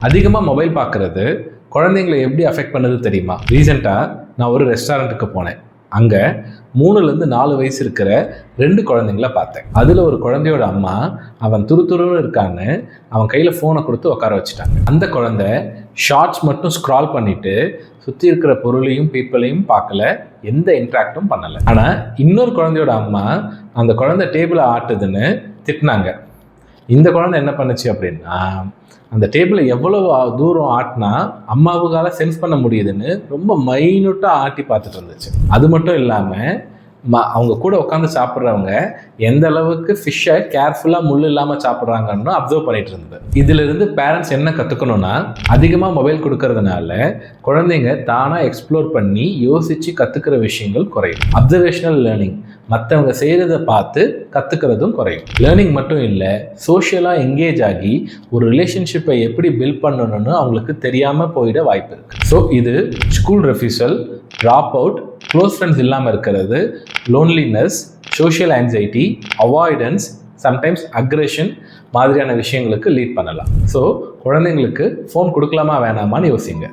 அதிகமாக மொபைல் பார்க்குறது குழந்தைங்களை எப்படி அஃபெக்ட் பண்ணுது தெரியுமா? ரீசெண்டாக நான் ஒரு ரெஸ்டாரண்ட்டுக்கு போனேன். அங்கே 3லேருந்து 4 வயசு இருக்கிற 2 குழந்தைங்கள பார்த்தேன். அதில் ஒரு குழந்தையோட அம்மா அவன் துருதுருன்னு இருக்கான்னு அவன் கையில் ஃபோனை கொடுத்து உட்கார வச்சுட்டாங்க. அந்த குழந்தை ஷார்ட்ஸ் மட்டும் ஸ்க்ரால் பண்ணிட்டு சுற்றி இருக்கிற பொருளையும் பீப்பிளையும் பார்க்கல, எந்த இன்ட்ராக்டும் பண்ணலை. ஆனால் இன்னொரு குழந்தையோட அம்மா அந்த குழந்தை டேபிளை ஆட்டுதுன்னு திட்டினாங்க. இந்த குழந்தை என்ன பண்ணுச்சு அப்படின்னா, அந்த டேபிளை எவ்வளவு தூரம் ஆட்டினா அம்மாவுக்கால சென்ஸ் பண்ண முடியுதுன்னு ரொம்ப மைன்யூட்டாக ஆட்டி பார்த்துட்டு இருந்துச்சு. அது மட்டும் இல்லாமல் அவங்க கூட உட்காந்து சாப்பிட்றவங்க எந்த அளவுக்கு ஃபிஷ்ஷை கேர்ஃபுல்லாக முள் இல்லாமல் சாப்பிட்றாங்கன்னு அப்சர்வ் பண்ணிட்டு இருந்தது. இதிலிருந்து பேரண்ட்ஸ் என்ன கற்றுக்கணும்னா, அதிகமாக மொபைல் கொடுக்கறதுனால குழந்தைங்க தானாக எக்ஸ்ப்ளோர் பண்ணி யோசித்து கற்றுக்கிற விஷயங்கள் குறையும். அப்சர்வேஷனல் லேர்னிங், மற்றவங்க செய்கிறத பார்த்து கற்றுக்கிறதும் குறையும். லேர்னிங் மட்டும் இல்லை, சோஷியலாக எங்கேஜ் ஆகி ஒரு ரிலேஷன்ஷிப்பை எப்படி பில்ட் பண்ணணும்னு அவங்களுக்கு தெரியாமல் போயிட வாய்ப்பு இருக்குது. ஸோ இது school refusal, drop out, close friends இல்லாமல் இருக்கிறது, loneliness, social anxiety, avoidance, sometimes aggression மாதிரியான விஷயங்களுக்கு லீட் பண்ணலாம். ஸோ குழந்தைங்களுக்கு ஃபோன் கொடுக்கலாமா வேணாமான்னு யோசிங்க.